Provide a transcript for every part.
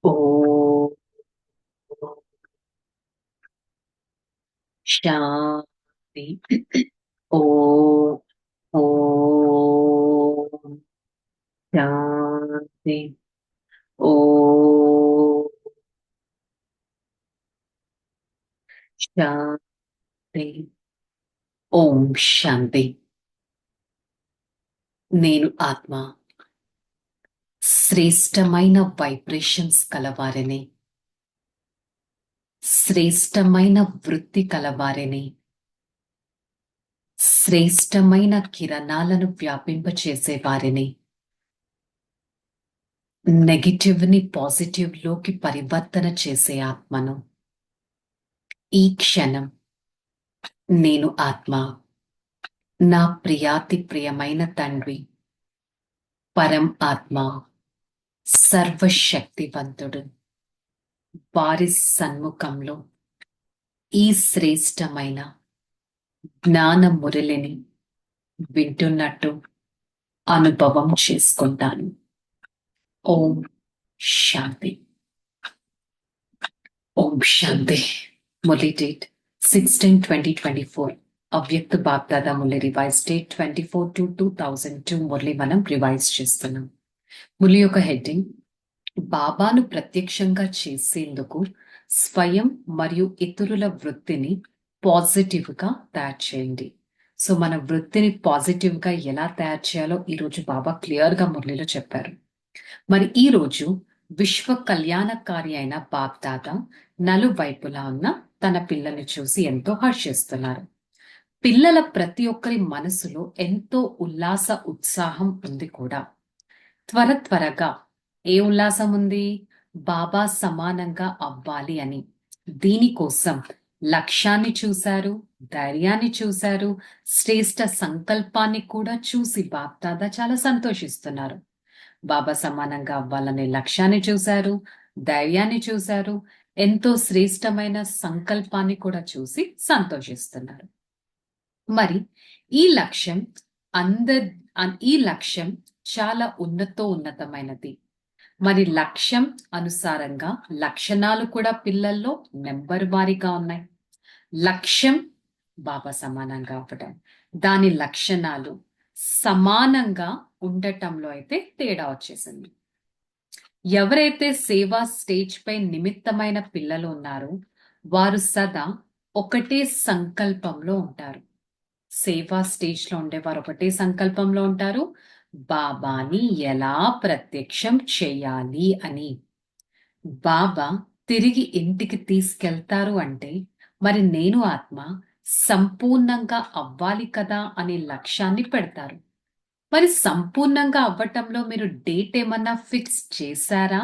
ఓం శాంతి. ఓం ఓం శాంతి. ఓం శాంతి. ఓం శాంతి. నేను ఆత్మ శ్రేష్టమైన వైబ్రేషన్స్ కలవారిని, శ్రేష్టమైన వృత్తి కలవారిని, శ్రేష్టమైన కిరణాలను వ్యాపింపచేసే వారిని, నెగిటివ్ ని పాజిటివ్ లోకి పరివర్తన చేసే ఆత్మను. ఈ క్షణం నేను ఆత్మ, నా ప్రియాతి ప్రియమైన తండ్రి పరం ఆత్మ సర్వశక్తివంతుడు వారి సన్ముఖంలో ఈ శ్రేష్టమైన జ్ఞాన మురళిని వింటున్నట్టు అనుభవం చేసుకుంటాను. ఓం శాంతి. ఓం శాంతి. మురళి డేట్ 16/20/24. అవ్యక్త బాప్దాదా మురళి రివైజ్ డేట్ 24/2/2002. మురళి మనం రివైజ్ చేస్తున్నాం. మురళి యొక్క హెడ్డింగ్: బాబాను ప్రత్యక్షంగా చేసేందుకు స్వయం మరియు ఇతరుల వృత్తిని పాజిటివ్ గా తయారు చేయండి. సో మన వృత్తిని పాజిటివ్ గా ఎలా తయారు చేయాలో ఈరోజు బాబా క్లియర్ గా మురళిలో చెప్పారు. మరి ఈ రోజు విశ్వ కళ్యాణకారి అయిన బాప్దాదా నలువైపులా ఉన్న తన పిల్లల్ని చూసి ఎంతో హర్షిస్తున్నారు. పిల్లల ప్రతి ఒక్కరి మనసులో ఎంతో ఉల్లాస ఉత్సాహం ఉంది కూడా. త్వరగా ఏ ఉల్లాసం ఉంది? బాబా సమానంగా అవ్వాలి అని. దీనికోసం లక్ష్యాన్ని చూశారు, ధైర్యాన్ని చూశారు, శ్రేష్ట సంకల్పాన్ని కూడా చూసి బాప్దాదా చాలా సంతోషిస్తున్నారు. బాబా సమానంగా అవ్వాలనే లక్ష్యాన్ని చూశారు, ధైర్యాన్ని చూశారు, ఎంతో శ్రేష్టమైన సంకల్పాన్ని కూడా చూసి సంతోషిస్తున్నారు. మరి ఈ లక్ష్యం ఈ లక్ష్యం చాలా ఉన్నతమైనది. మరి లక్ష్యం అనుసారంగా లక్షణాలు కూడా పిల్లల్లో నెంబర్ వారీగా ఉన్నాయి. లక్ష్యం బాబా సమానంగా అవ్వడం, దాని లక్షణాలు సమానంగా ఉండటంలో అయితే తేడా వచ్చేసింది. ఎవరైతే సేవా స్టేజ్ పై నిమిత్తమైన పిల్లలు ఉన్నారో వారు సదా ఒకటే సంకల్పంలో ఉంటారు. సేవా స్టేజ్ లో ఉండేవారు ఒకటే సంకల్పంలో ఉంటారు, బాబాని ఎలా ప్రత్యక్షం చేయాలి అని. బాబా తిరిగి ఇంటికి తీసుకెళ్తారు అంటే మరి నేను ఆత్మ సంపూర్ణంగా అవ్వాలి కదా అనే లక్ష్యాన్ని పెడతారు. మరి సంపూర్ణంగా అవ్వటంలో మీరు డేట్ ఏమన్నా ఫిక్స్ చేశారా?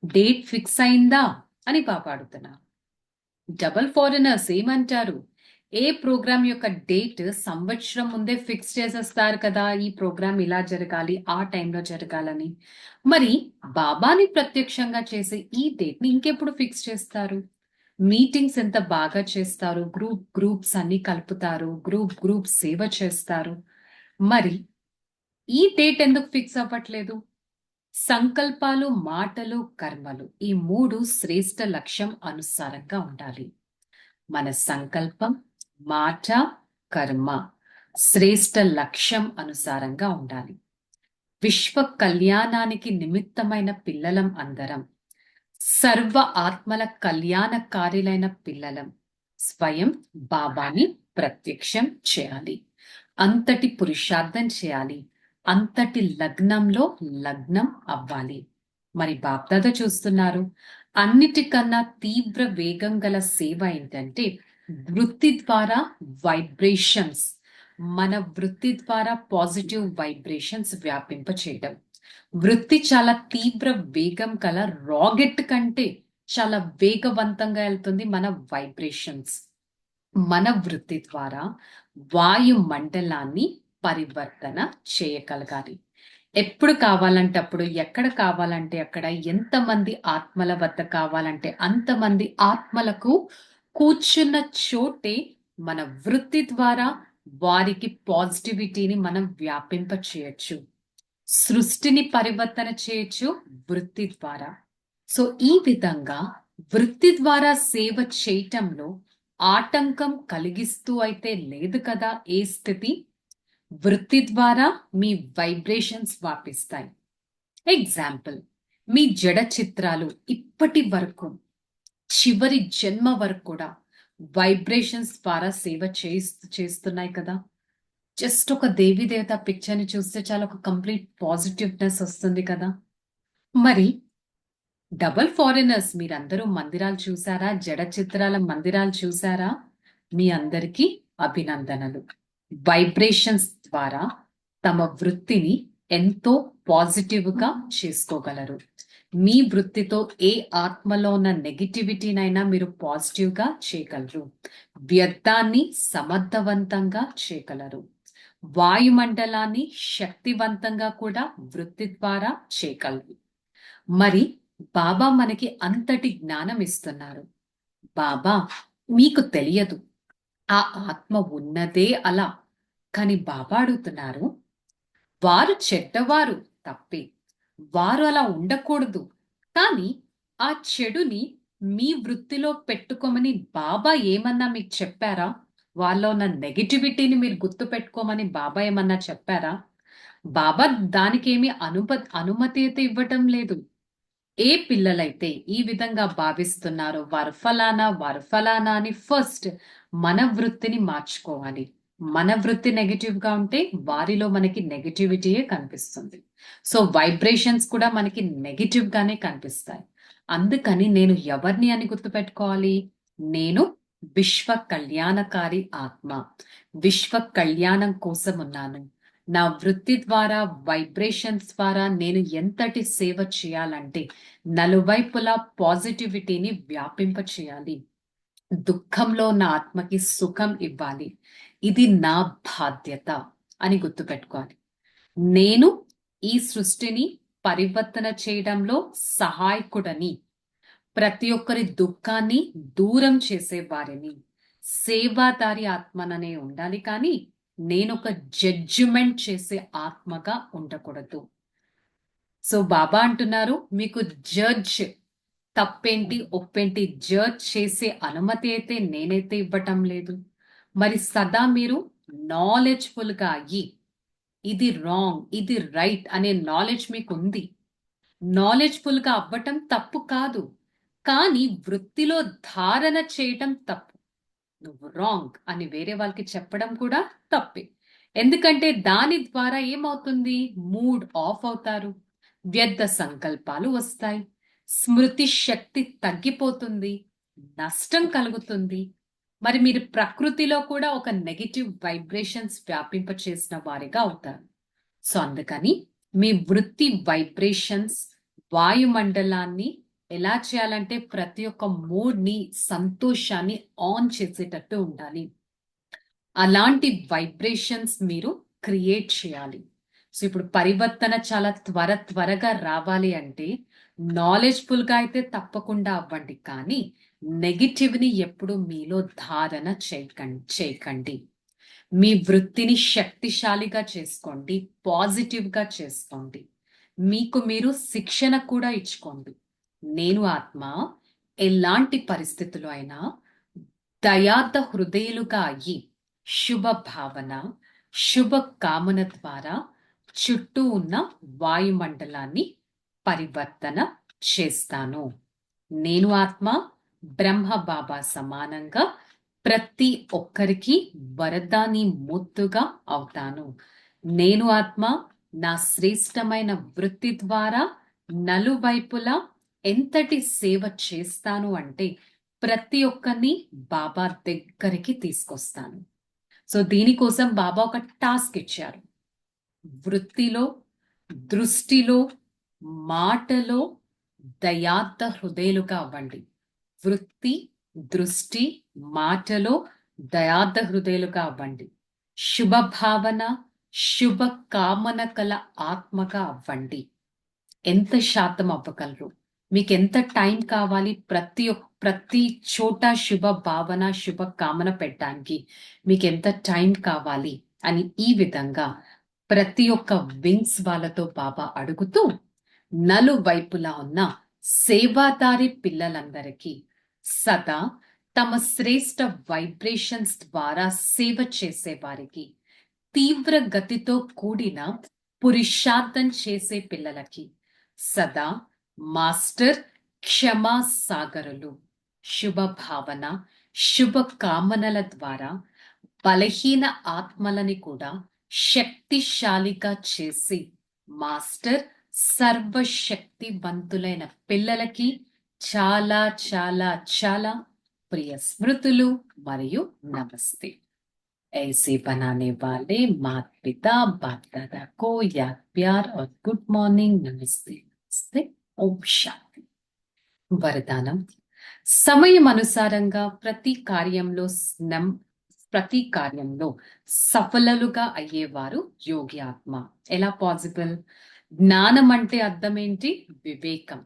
డేట్ ఫిక్స్ అయిందా అని బాబా అడుగుతున్నారు. డబల్ ఫారినర్స్ ఏమంటారు? ఏ ప్రోగ్రామ్ యొక్క డేట్ సంవత్సరం ముందే ఫిక్స్ చేసేస్తారు కదా, ఈ ప్రోగ్రామ్ ఇలా జరగాలి, ఆ టైంలో జరగాలని. మరి బాబాని ప్రత్యక్షంగా చేసే ఈ డేట్ ని ఇంకెప్పుడు ఫిక్స్ చేస్తారు? మీటింగ్స్ ఎంత బాగా చేస్తారు, గ్రూప్స్ అన్ని కలుపుతారు, గ్రూప్ సేవ చేస్తారు. మరి ఈ డేట్ ఎందుకు ఫిక్స్ అవ్వట్లేదు? సంకల్పాలు, మాటలు, కర్మలు ఈ మూడు శ్రేష్ట లక్ష్యం అనుసారంగా ఉండాలి. మన సంకల్పం, మాట, కర్మ శ్రేష్ట లక్ష్యం అనుసారంగా ఉండాలి. విశ్వ కళ్యాణానికి నిమిత్తమైన పిల్లలం అందరం, సర్వ ఆత్మల కళ్యాణకారులైన పిల్లలం. స్వయం బాబాని ప్రత్యక్షం చేయాలి, అంతటి పురుషార్థం చేయాలి, అంతటి లగ్నంలో లగ్నం అవ్వాలి. మరి బాప్దాదా చూస్తున్నారు, అన్నిటికన్నా తీవ్ర వేగం గల సేవ ఏంటంటే వృత్తి ద్వారా వైబ్రేషన్స్, మన వృత్తి ద్వారా పాజిటివ్ వైబ్రేషన్స్ వ్యాపింప చేయడం. వృత్తి చాలా తీవ్ర వేగం గల రాకెట్ కంటే చాలా వేగవంతంగా వెళ్తుంది మన వైబ్రేషన్స్. మన వృత్తి ద్వారా వాయు మండలాన్ని పరివర్తన చేయగలగాలి. ఎప్పుడు కావాలంటే అప్పుడు, ఎక్కడ కావాలంటే అక్కడ, ఎంతమంది ఆత్మల వద్ద కావాలంటే అంతమంది ఆత్మలకు కూర్చున్న చోటే మన వృత్తి ద్వారా వారికి పాజిటివిటీని మనం వ్యాపింప చేయొచ్చు. సృష్టిని పరివర్తన చేయొచ్చు వృత్తి ద్వారా. సో ఈ విధంగా వృత్తి ద్వారా సేవ చేయటంలో ఆటంకం కలిగిస్తూ అయితే లేదు కదా ఏ స్థితి. వృత్తి ద్వారా మీ వైబ్రేషన్స్ వ్యాపిస్తాయి. ఎగ్జాంపుల్, మీ జడ చిత్రాలు ఇప్పటి వరకు చివరి జన్మ వరకు కూడా వైబ్రేషన్స్ ద్వారా సేవ చేస్తున్నాయి కదా. జస్ట్ ఒక దేవి దేవత పిక్చర్ ని చూస్తే చాలా ఒక కంప్లీట్ పాజిటివ్నెస్ వస్తుంది కదా. మరి డబుల్ ఫారినర్స్ మీరందరూ మందిరాలు చూసారా, జడ చిత్రాల మందిరాలు చూసారా? మీ అందరికీ అభినందనలు. వైబ్రేషన్స్ ద్వారా తమ వృత్తిని ఎంతో పాజిటివ్ గా చేసుకోగలరు. మీ వృత్తితో ఏ ఆత్మలో ఉన్న నెగిటివిటీనైనా మీరు పాజిటివ్ గా చేయగలరు. వ్యర్థాన్ని సమర్థవంతంగా చేయగలరు. వాయుమండలాన్ని శక్తివంతంగా కూడా వృత్తి ద్వారా చేయగలరు. మరి బాబా మనకి అంతటి జ్ఞానం ఇస్తున్నారు. బాబా మీకు తెలియదు, ఆ ఆత్మ ఉన్నదే అలా. కానీ బాబా అడుగుతున్నారు, వారు చెడ్డవారు తప్పే, వారు అలా ఉండకూడదు. కానీ ఆ చెడుని మీ వృత్తిలో పెట్టుకోమని బాబా ఏమన్నా మీకు చెప్పారా? వాళ్ళలో ఉన్న నెగిటివిటీని మీరు గుర్తు పెట్టుకోమని బాబా ఏమన్నా చెప్పారా? బాబా దానికేమి అనుమతి అయితే ఇవ్వటం లేదు. ఏ పిల్లలైతే ఈ విధంగా భావిస్తున్నారో వారు ఫలానా అని ఫస్ట్ మన వృత్తిని మార్చుకోవాలి. మన వృత్తి నెగటివ్ గా ఉంటే వారిలో మనకి నెగటివిటీయే కనిపిస్తుంది. సో వైబ్రేషన్స్ కూడా మనకి నెగటివ్ గానే కనిపిస్తాయి. అందుకని నేను ఎవరిని అని గుర్తుపెట్టుకోవాలి? నేను విశ్వ కళ్యాణకారి ఆత్మ. విశ్వ కళ్యాణం కోసం ఉన్నాను. నా వృత్తి ద్వారా వైబ్రేషన్స్ ద్వారా నేను ఎంతటి సేవ చేయాలంటే నలువైపులా పాజిటివిటీని వ్యాపింప చేయాలి. దుఃఖంలో ఉన్న ఆత్మకి సుఖం ఇవ్వాలి. ఇది నా బాధ్యత అని గుర్తుపెట్టుకోవాలి. నేను ఈ సృష్టిని పరివర్తన చేయడంలో సహాయకుడని, ప్రతి ఒక్కరి దుఃఖాన్ని దూరం చేసే వారిని, సేవాదారి ఆత్మననే ఉండాలి. కానీ నేను ఒక జడ్జిమెంట్ చేసే ఆత్మగా ఉండకూడదు. సో బాబా అంటున్నారు, మీకు జడ్జ్ తప్పేంటి ఒప్పేంటి జడ్జ్ చేసే అనుమతి అయితే నేనైతే ఇవ్వటం లేదు. మరి సదా మీరు నాలెడ్జ్ఫుల్ గా అయ్యి ఇది రాంగ్ ఇది రైట్ అనే నాలెడ్జ్ మీకు ఉంది. నాలెడ్జ్ఫుల్ గా అవ్వటం తప్పు కాదు, కానీ వృత్తిలో ధారణ చేయటం తప్పు. నువ్వు రాంగ్ అని వేరే వాళ్ళకి చెప్పడం కూడా తప్పే. ఎందుకంటే దాని ద్వారా ఏమవుతుంది? మూడ్ ఆఫ్ అవుతారు, వ్యర్థ సంకల్పాలు వస్తాయి, స్మృతి శక్తి తగ్గిపోతుంది, నష్టం కలుగుతుంది. మరి మీరు ప్రకృతిలో కూడా ఒక నెగటివ్ వైబ్రేషన్స్ వ్యాపింప చేసిన వారిగా అవుతారు. సో అందుకని మీ వృత్తి వైబ్రేషన్స్ వాయుమండలాన్ని ఎలా చేయాలంటే ప్రతి ఒక్క మూడ్ ని సంతోషాన్ని ఆన్ చేసేటట్టు ఉండాలి. అలాంటి వైబ్రేషన్స్ మీరు క్రియేట్ చేయాలి. సో ఇప్పుడు పరివర్తన చాలా త్వరగా రావాలి అంటే నాలెడ్జ్ఫుల్ గా అయితే తప్పకుండా అవ్వండి, కానీ నెగిటివ్ ని ఎప్పుడు మీలో ధారణ చేయకండి. మీ వృత్తిని శక్తిశాలిగా చేసుకోండి, పాజిటివ్ గా చేసుకోండి. మీకు మీరు శిక్షణ కూడా ఇచ్చుకోండి. నేను ఆత్మ ఎలాంటి పరిస్థితుల్లో అయినా దయార్థ హృదయులుగా అయ్యి శుభ భావన శుభ కామన ద్వారా చుట్టూ ఉన్న వాయుమండలాన్ని పరివర్తన చేస్తాను. నేను ఆత్మ బ్రహ్మ బాబా సమానంగా ప్రతి ఒక్కరికి వరదాని ముద్దుగా అవుతాను. నేను ఆత్మ నా శ్రేష్టమైన వృత్తి ద్వారా నలువైపులా ఎంతటి సేవ చేస్తాను అంటే ప్రతి ఒక్కరిని బాబా దగ్గరికి తీసుకొస్తాను. సో దీనికోసం బాబా ఒక టాస్క్ ఇచ్చారు. వృత్తిలో, దృష్టిలో, మాటలో దయార్థ హృదయులుగా అవ్వండి. వృత్తి, దృష్టి, మాటలో దయార్థ హృదయులుగా అవ్వండి. శుభ భావన శుభ కామన కల ఆత్మగా అవ్వండి. ఎంత శాతం అవ్వగలరు? మీకు ఎంత టైం కావాలి? ప్రతి చోట శుభ భావన శుభ కామన పెట్టడానికి మీకు ఎంత టైం కావాలి అని ఈ విధంగా ప్రతి ఒక్క వింగ్స్ వాళ్ళతో బాబా అడుగుతూ నలువైపులా ఉన్న సేవాదారి పిల్లలందరికీ సదా తమ శ్రేష్ట వైబ్రేషన్స్ ద్వారా సేవ చేసే వారికి, తీవ్ర గతితో కూడిన పురుషార్థం చేసే పిల్లలకి సదా మాస్టర్ క్షమా సాగరులు శుభ భావన, శుభ కామనల ద్వారా బలహీన ఆత్మలని కూడా శక్తిశాలిగా చేసి మాస్టర్ సర్వశక్తివంతులైన పిల్లలకి చాలా చాలా చాలా ప్రియ స్మృతులు మరియు నమస్తే. ऐसे बनाने वाले माता पिता बाप दादा को याद प्यार और गुड मॉर्निंग, नमस्ते नमस्ते, ఓం శాంతి. వరదానం: సమయం అనుసారంగా ప్రతి కార్యంలో సఫలులుగా అయ్యేవారు యోగి ఆత్మ. ఎలా పాసిబుల్? జ్ఞానం అంటే అర్థం ఏంటి? వివేకం.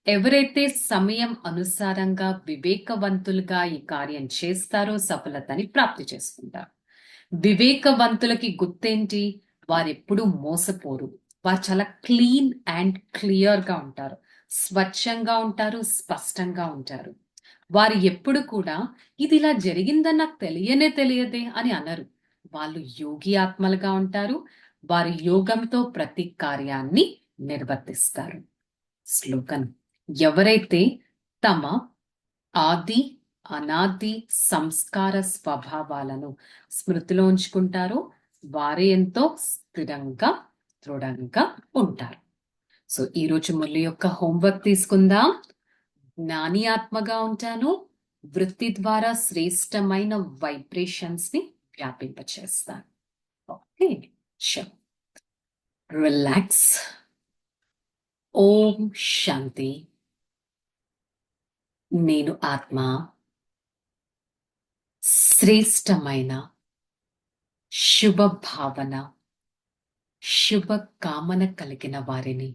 ఎవరైతే సమయం అనుసారంగా వివేకవంతులుగా ఈ కార్యం చేస్తారో సఫలతని ప్రాప్తి చేసుకుంటారు. వివేకవంతులకి గుర్తేంటి? వారెప్పుడు మోసపోరు. వారు చాలా క్లీన్ అండ్ క్లియర్ గా ఉంటారు, స్వచ్ఛంగా ఉంటారు, స్పష్టంగా ఉంటారు. వారు ఎప్పుడు కూడా ఇది ఇలా జరిగిందని నాకు తెలియదే అని అనరు. వాళ్ళు యోగి ఆత్మలుగా ఉంటారు. వారు యోగంతో ప్రతి కార్యాన్ని నిర్వర్తిస్తారు. స్లోగన్: ఎవరైతే తమ ఆది అనాది సంస్కార స్వభావాలను స్మృతిలో ఉంచుకుంటారో వారే ఎంతో స్థిరంగా దృఢంగా ఉంటారు. సో ఈరోజు మురళి యొక్క హోంవర్క్ తీసుకుందాం. జ్ఞాని ఆత్మగా ఉంటాను, వృత్తి ద్వారా శ్రేష్టమైన వైబ్రేషన్స్ ని వ్యాపింపచేస్తాను. Okay, relax. ఓం శాంతి. నేను ఆత్మ శ్రేష్టమైన శుభ భావన, శుభ కామన కలిగిన వారిని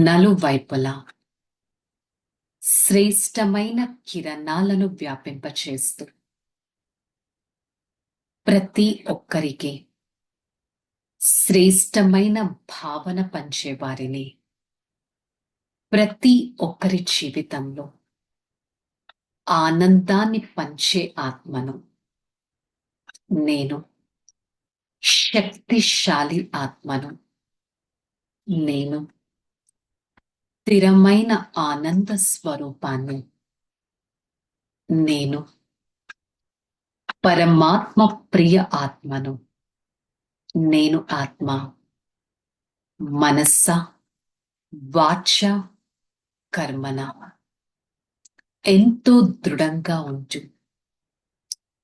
నలువైపులా శ్రేష్టమైన కిరణాలను వ్యాపింపచేస్తూ ప్రతి ఒక్కరికి శ్రేష్టమైన భావన పంచేవారిని, ప్రతి ఒక్కరి జీవితంలో ఆనందాన్ని పంచే ఆత్మను నేను, శక్తిశాలి ఆత్మను నేను, స్థిరమైన ఆనంద స్వరూపాన్ని నేను, పరమాత్మ ప్రియ ఆత్మను నేను. ఆత్మ మనస్స వాచ కర్మన ఎంతో దృఢంగా ఉంటూ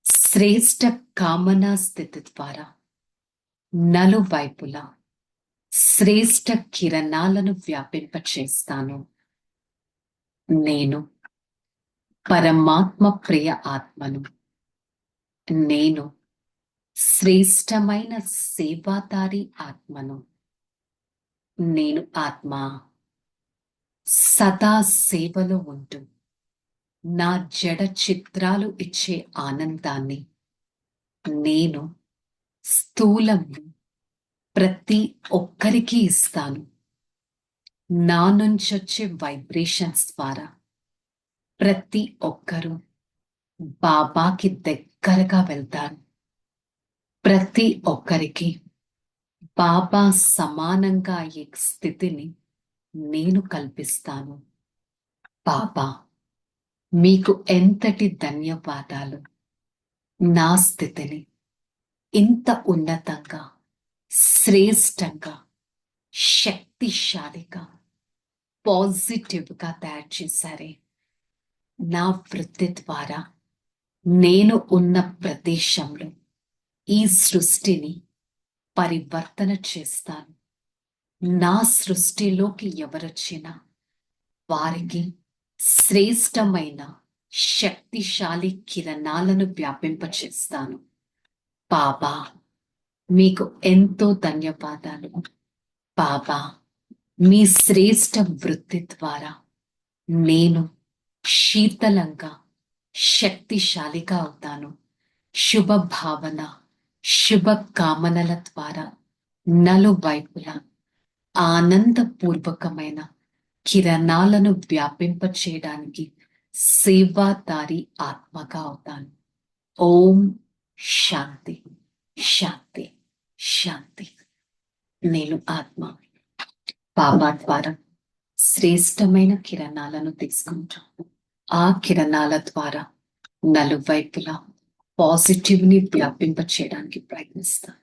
శ్రేష్ట కామనా స్థితి ద్వారా నలువైపులా శ్రేష్ట కిరణాలను వ్యాపింపచేస్తాను. నేను పరమాత్మ ప్రియ ఆత్మను నేను, శ్రేష్టమైన సేవాదారి ఆత్మను నేను. ఆత్మ సదా సేవలో ఉంటూ నా జడ చిత్రాలు ఇచ్చే ఆనందాన్ని నేను స్థూలంలో ప్రతి ఒక్కరికి ఇస్తాను. నా నుంచి వచ్చే వైబ్రేషన్స్ ద్వారా ప్రతి ఒక్కరూ బాబాకి దగ్గరగా వెళ్తారు. ప్రతి ఒక్కరికి బాబా సమానంగా అయ్యే స్థితిని నేను కల్పిస్తాను. బాబా మీకు ఎంతటి ధన్యవాదాలు. నా స్థితిని ఇంత ఉన్నతంగా, శ్రేష్టంగా, శక్తిశాలిగా, పాజిటివ్గా తయారు చేశారే. నా వృత్తి ద్వారా నేను ఉన్న ప్రదేశంలో ఈ సృష్టిని పరివర్తన చేస్తాను. నా సృష్టిలోకి ఎవరొచ్చినా వారికి శ్రేష్టమైన శక్తిశాలి కిరణాలను వ్యాపింపచేస్తాను. బాబా మీకు ఎంతో ధన్యవాదాలు. బాబా మీ శ్రేష్ట వృత్తి ద్వారా నేను శీతలంగా, శక్తిశాలిగా అవుతాను. శుభ భావన, శుభ కామనల ద్వారా నలువైపులా ఆనందపూర్వకమైన కిరణాలను వ్యాపింప చేయడానికి సేవాదారి ఆత్మగా అవుతాను. ఓం శాంతి శాంతి శాంతి. నేను ఆత్మ బాబా ద్వారా శ్రేష్టమైన కిరణాలను తీసుకుంటాను. ఆ కిరణాల ద్వారా నలువైపులా పాజిటివ్ ని వ్యాపింప చేయడానికి ప్రయత్నిస్తాను.